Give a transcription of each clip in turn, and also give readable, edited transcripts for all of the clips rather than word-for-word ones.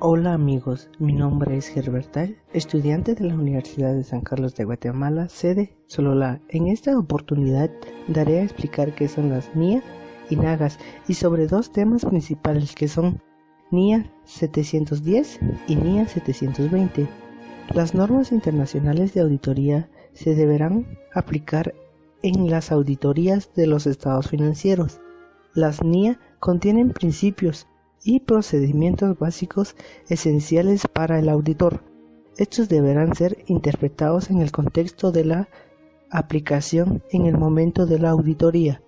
Hola amigos, mi nombre es Gerbertal, estudiante de la Universidad de San Carlos de Guatemala, sede Sololá. En esta oportunidad daré a explicar qué son las NIA y NAGAS y sobre dos temas principales que son NIA 710 y NIA 720. Las normas internacionales de auditoría se deberán aplicar en las auditorías de los estados financieros. Las NIA contienen principios y procedimientos básicos esenciales para el auditor. Estos deberán ser interpretados en el contexto de la aplicación en el momento de la auditoría.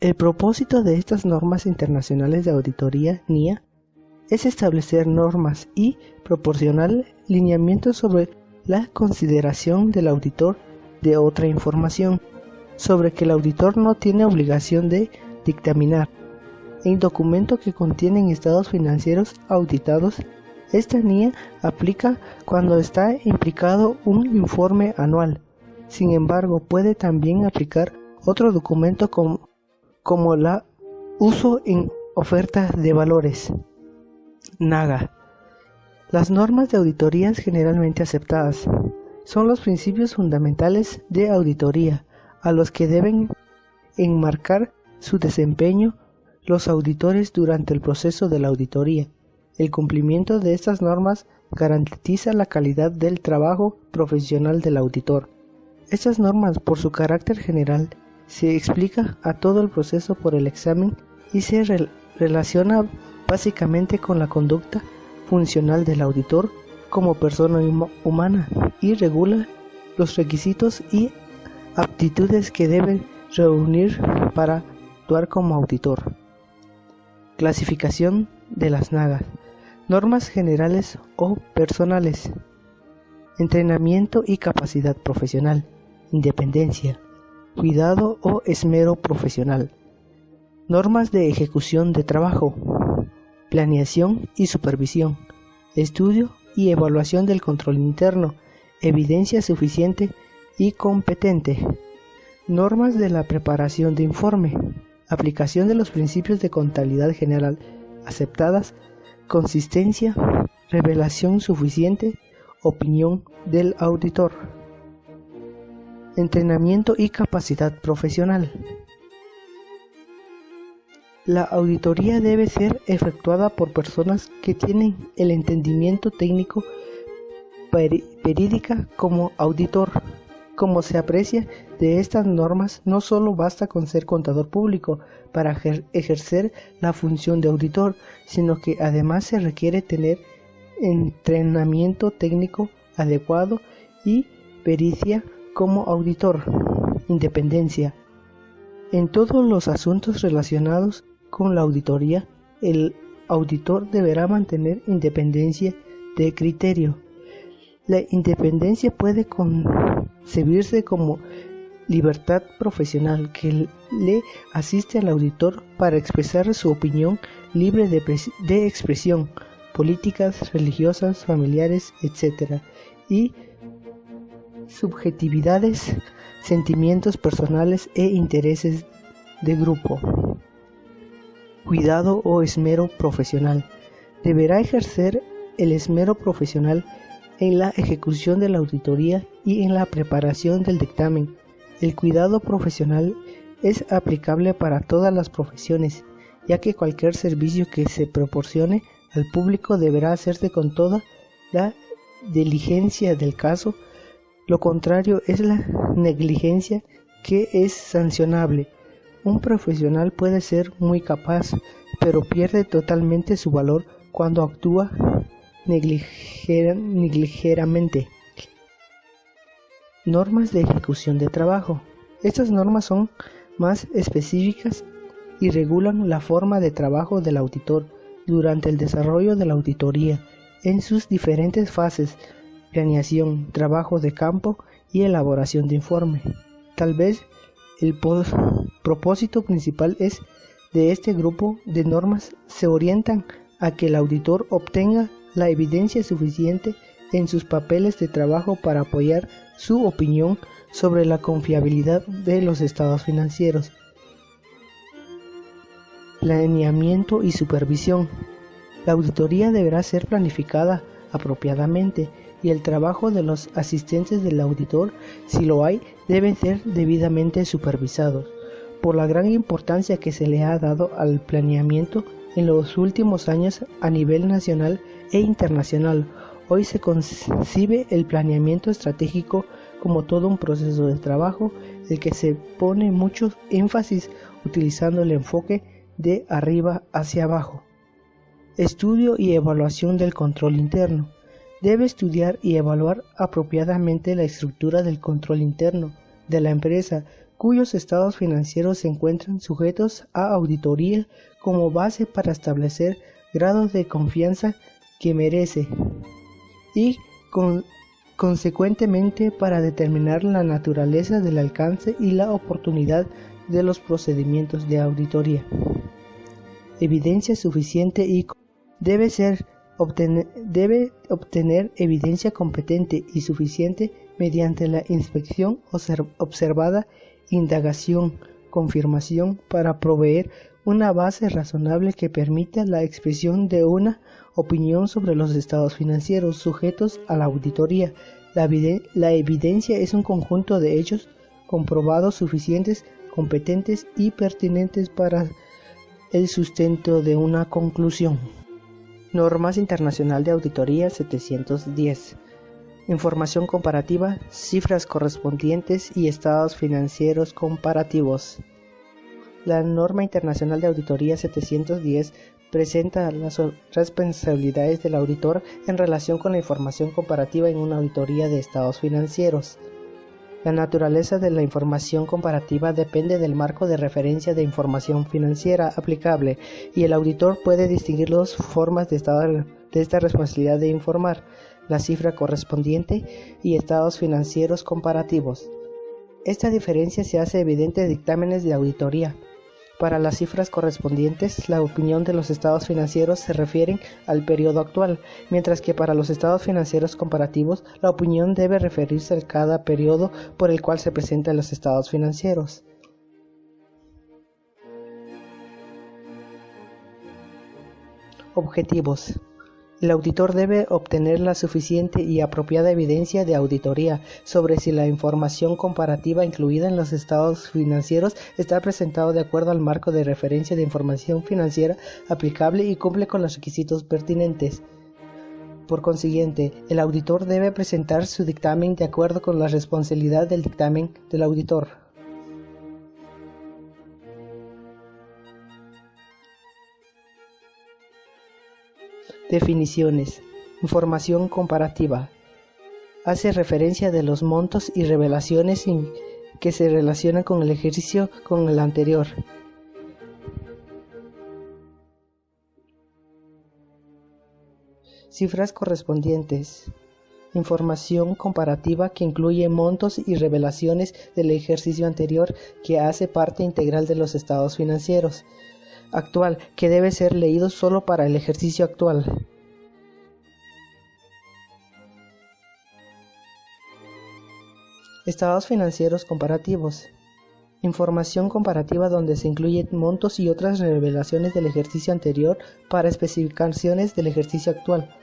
El propósito de estas normas internacionales de auditoría, NIA, es establecer normas y proporcionar lineamientos sobre la consideración del auditor de otra información, sobre que el auditor no tiene obligación de dictaminar. En documento que contienen estados financieros auditados, esta NIA aplica cuando está implicado un informe anual. Sin embargo, puede también aplicar otro documento como la uso en oferta de valores. NAGA. Las normas de auditorías generalmente aceptadas son los principios fundamentales de auditoría a los que deben enmarcar su desempeño los auditores durante el proceso de la auditoría. El cumplimiento de estas normas garantiza la calidad del trabajo profesional del auditor. Estas normas, por su carácter general, se explica a todo el proceso por el examen y se relaciona básicamente con la conducta funcional del auditor como persona humana y regula los requisitos y aptitudes que debe reunir para actuar como auditor. Clasificación de las NAGAS. Normas generales o personales. Entrenamiento y capacidad profesional. Independencia. Cuidado o esmero profesional. Normas de ejecución de trabajo. Planeación y supervisión. Estudio y evaluación del control interno. Evidencia suficiente y competente. Normas de la preparación de informe. Aplicación de los principios de contabilidad general aceptadas, consistencia, revelación suficiente, opinión del auditor. Entrenamiento y capacidad profesional. La auditoría debe ser efectuada por personas que tienen el entendimiento técnico verídica como auditor. Como se aprecia de estas normas, no solo basta con ser contador público para ejercer la función de auditor, sino que además se requiere tener entrenamiento técnico adecuado y pericia como auditor. Independencia. En todos los asuntos relacionados con la auditoría, el auditor deberá mantener independencia de criterio. La independencia puede concebirse como libertad profesional que le asiste al auditor para expresar su opinión libre de expresión, políticas, religiosas, familiares, etc. y subjetividades, sentimientos personales e intereses de grupo. Cuidado o esmero profesional. Deberá ejercer el esmero profesional en la ejecución de la auditoría y en la preparación del dictamen. El cuidado profesional es aplicable para todas las profesiones, ya que cualquier servicio que se proporcione al público deberá hacerse con toda la diligencia del caso. Lo contrario es la negligencia, que es sancionable. Un profesional puede ser muy capaz, pero pierde totalmente su valor cuando actúa negligeramente. Normas de ejecución de trabajo. Estas normas son más específicas y regulan la forma de trabajo del auditor durante el desarrollo de la auditoría en sus diferentes fases: planeación, trabajo de campo y elaboración de informe. Tal vez el propósito principal de este grupo de normas se orientan a que el auditor obtenga la evidencia suficiente en sus papeles de trabajo para apoyar su opinión sobre la confiabilidad de los estados financieros. Planeamiento y supervisión. La auditoría deberá ser planificada apropiadamente y el trabajo de los asistentes del auditor, si lo hay, deben ser debidamente supervisados. Por la gran importancia que se le ha dado al planeamiento en los últimos años a nivel nacional e internacional, hoy se concibe el planeamiento estratégico como todo un proceso de trabajo en el que se pone mucho énfasis utilizando el enfoque de arriba hacia abajo. Estudio y evaluación del control interno. Debe estudiar y evaluar apropiadamente la estructura del control interno de la empresa, cuyos estados financieros se encuentran sujetos a auditoría como base para establecer grados de confianza que merece y consecuentemente para determinar la naturaleza del alcance y la oportunidad de los procedimientos de auditoría. Evidencia suficiente y debe obtener evidencia competente y suficiente mediante la inspección observada, indagación, confirmación para proveer una base razonable que permita la expresión de una opinión sobre los estados financieros sujetos a la auditoría. La evidencia es un conjunto de hechos comprobados suficientes, competentes y pertinentes para el sustento de una conclusión. Normas Internacional de Auditoría 710. Información comparativa, cifras correspondientes y estados financieros comparativos. La Norma Internacional de Auditoría 710 presenta las responsabilidades del auditor en relación con la información comparativa en una auditoría de estados financieros. La naturaleza de la información comparativa depende del marco de referencia de información financiera aplicable y el auditor puede distinguir dos formas de esta responsabilidad de informar: la cifra correspondiente y estados financieros comparativos. Esta diferencia se hace evidente en dictámenes de auditoría. Para las cifras correspondientes, la opinión de los estados financieros se refiere al periodo actual, mientras que para los estados financieros comparativos, la opinión debe referirse a cada periodo por el cual se presentan los estados financieros. Objetivos. El auditor debe obtener la suficiente y apropiada evidencia de auditoría sobre si la información comparativa incluida en los estados financieros está presentada de acuerdo al marco de referencia de información financiera aplicable y cumple con los requisitos pertinentes. Por consiguiente, el auditor debe presentar su dictamen de acuerdo con la responsabilidad del dictamen del auditor. Definiciones. Información comparativa. Hace referencia de los montos y revelaciones que se relacionan con el ejercicio con el anterior. Cifras correspondientes. Información comparativa que incluye montos y revelaciones del ejercicio anterior que hace parte integral de los estados financieros. Actual, que debe ser leído solo para el ejercicio actual. Estados financieros comparativos. Información comparativa donde se incluyen montos y otras revelaciones del ejercicio anterior para especificaciones del ejercicio actual.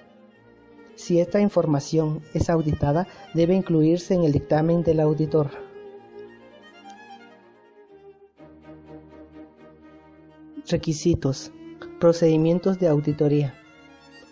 Si esta información es auditada, debe incluirse en el dictamen del auditor. Requisitos. Procedimientos de auditoría.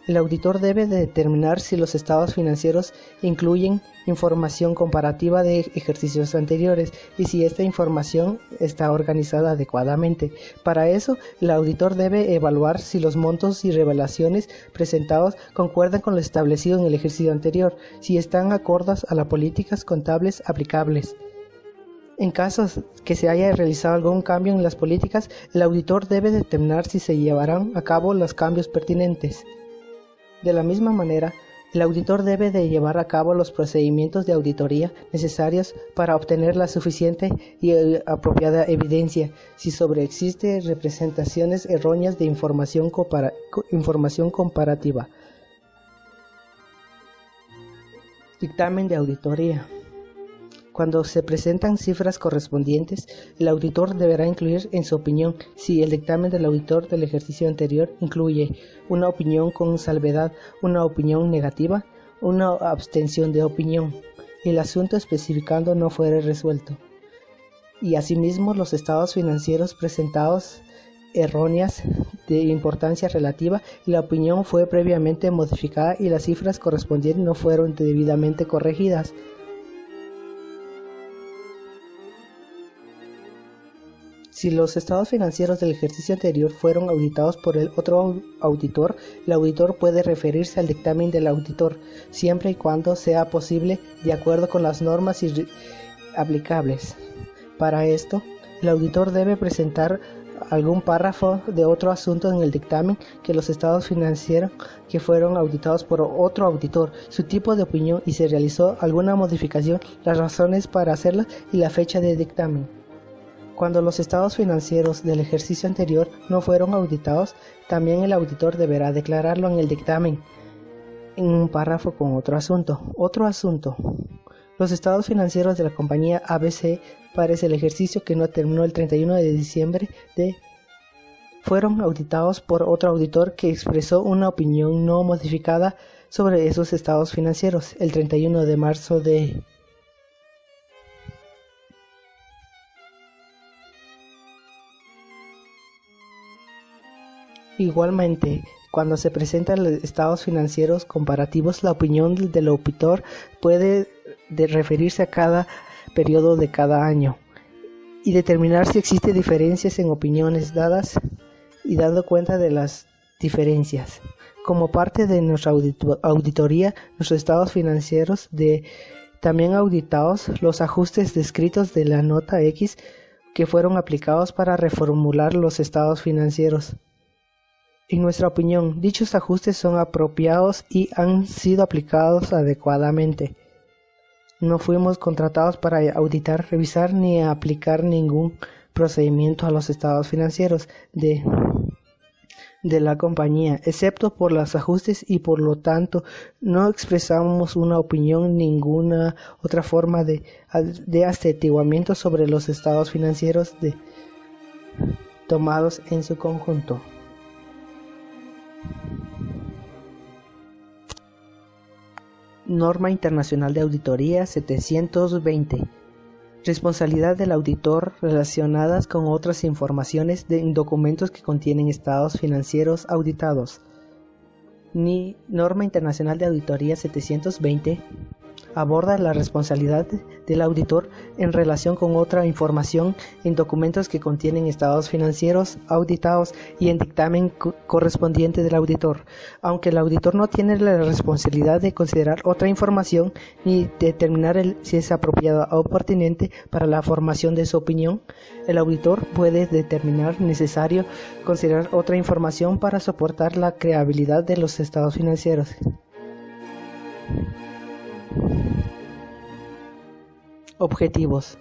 El auditor debe determinar si los estados financieros incluyen información comparativa de ejercicios anteriores y si esta información está organizada adecuadamente. Para eso, el auditor debe evaluar si los montos y revelaciones presentados concuerdan con lo establecido en el ejercicio anterior, si están acordes a las políticas contables aplicables. En caso que se haya realizado algún cambio en las políticas, el auditor debe determinar si se llevarán a cabo los cambios pertinentes. De la misma manera, el auditor debe de llevar a cabo los procedimientos de auditoría necesarios para obtener la suficiente y apropiada evidencia si sobreexisten representaciones erróneas de información comparativa. Dictamen de auditoría. Cuando se presentan cifras correspondientes, el auditor deberá incluir en su opinión, si el dictamen del auditor del ejercicio anterior incluye una opinión con salvedad, una opinión negativa, una abstención de opinión, y el asunto especificando no fuere resuelto. Y asimismo los estados financieros presentados erróneas de importancia relativa y la opinión fue previamente modificada y las cifras correspondientes no fueron debidamente corregidas. Si los estados financieros del ejercicio anterior fueron auditados por el otro auditor, el auditor puede referirse al dictamen del auditor, siempre y cuando sea posible de acuerdo con las normas aplicables. Para esto, el auditor debe presentar algún párrafo de otro asunto en el dictamen que los estados financieros que fueron auditados por otro auditor, su tipo de opinión y si realizó alguna modificación, las razones para hacerla y la fecha de dictamen. Cuando los estados financieros del ejercicio anterior no fueron auditados, también el auditor deberá declararlo en el dictamen, en un párrafo con otro asunto. Los estados financieros de la compañía ABC para el ejercicio que no terminó el 31 de diciembre fueron auditados por otro auditor que expresó una opinión no modificada sobre esos estados financieros el 31 de marzo de Igualmente, cuando se presentan los estados financieros comparativos, la opinión del auditor puede referirse a cada periodo de cada año y determinar si existen diferencias en opiniones dadas y dando cuenta de las diferencias. Como parte de nuestra auditoría, nuestros estados financieros también auditados los ajustes descritos de la nota X que fueron aplicados para reformular los estados financieros. En nuestra opinión, dichos ajustes son apropiados y han sido aplicados adecuadamente. No fuimos contratados para auditar, revisar ni aplicar ningún procedimiento a los estados financieros de la compañía, excepto por los ajustes y por lo tanto no expresamos una opinión ninguna otra forma de atestiguamiento sobre los estados financieros tomados en su conjunto. Norma Internacional de Auditoría 720. Responsabilidad del auditor relacionadas con otras informaciones en documentos que contienen estados financieros auditados. Norma Internacional de Auditoría 720 aborda la responsabilidad del auditor en relación con otra información en documentos que contienen estados financieros auditados y en dictamen correspondiente del auditor. Aunque el auditor no tiene la responsabilidad de considerar otra información ni determinar si es apropiada o pertinente para la formación de su opinión, el auditor puede determinar necesario considerar otra información para soportar la creabilidad de los estados financieros. Objetivos.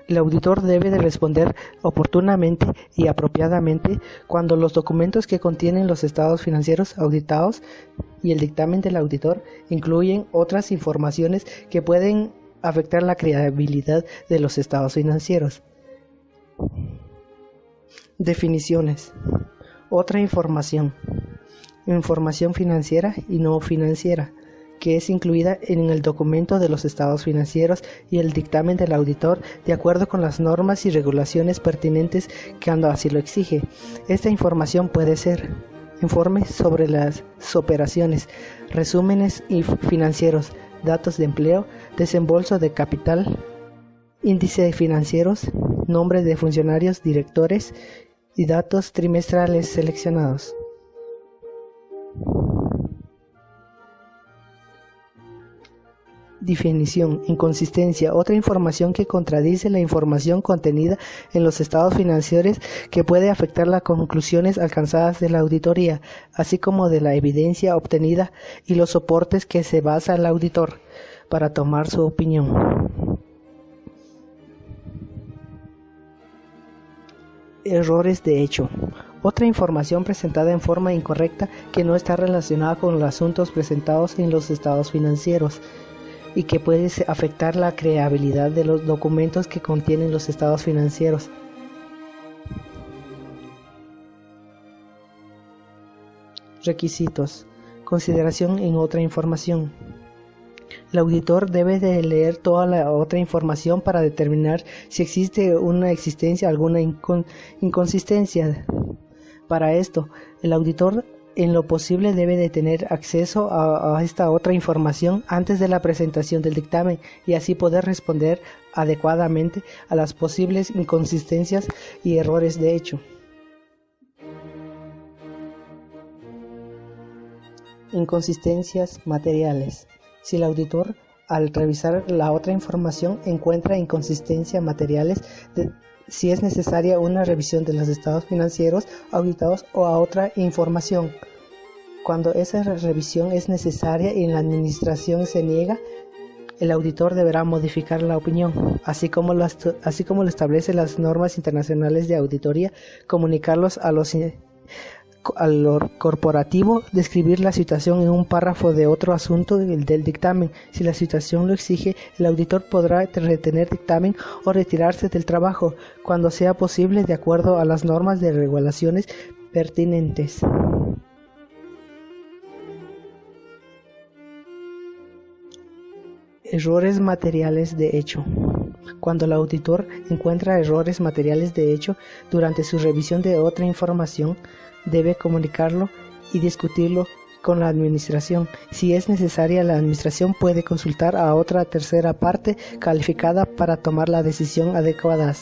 El auditor debe de responder oportunamente y apropiadamente cuando los documentos que contienen los estados financieros auditados y el dictamen del auditor incluyen otras informaciones que pueden afectar la credibilidad de los estados financieros. Definiciones. Otra información. Información financiera y no financiera, que es incluida en el documento de los estados financieros y el dictamen del auditor de acuerdo con las normas y regulaciones pertinentes cuando así lo exige. Esta información puede ser informes sobre las operaciones, resúmenes financieros, datos de empleo, desembolso de capital, índices financieros, nombres de funcionarios, directores y datos trimestrales seleccionados. Definición. Inconsistencia. Otra información que contradice la información contenida en los estados financieros que puede afectar las conclusiones alcanzadas de la auditoría, así como de la evidencia obtenida y los soportes que se basa el auditor para tomar su opinión. Errores de hecho. Otra información presentada en forma incorrecta que no está relacionada con los asuntos presentados en los estados financieros. y que puede afectar la creabilidad de los documentos que contienen los estados financieros. Requisitos. Consideración en otra información. El auditor debe de leer toda la otra información para determinar si existe alguna inconsistencia. Para esto, el auditor en lo posible debe de tener acceso a esta otra información antes de la presentación del dictamen y así poder responder adecuadamente a las posibles inconsistencias y errores de hecho. Inconsistencias materiales. Si el auditor, al revisar la otra información, encuentra inconsistencias materiales, si es necesaria una revisión de los estados financieros auditados o a otra información. Cuando esa revisión es necesaria y la administración se niega, el auditor deberá modificar la opinión, así como lo establecen las normas internacionales de auditoría, comunicarlos al corporativo, describir la situación en un párrafo de otro asunto del dictamen. Si la situación lo exige, el auditor podrá retener dictamen o retirarse del trabajo cuando sea posible de acuerdo a las normas de regulaciones pertinentes. Errores materiales de hecho. Cuando el auditor encuentra errores materiales de hecho durante su revisión de otra información, debe comunicarlo y discutirlo con la administración. Si es necesaria, la administración puede consultar a otra tercera parte calificada para tomar la decisión adecuada.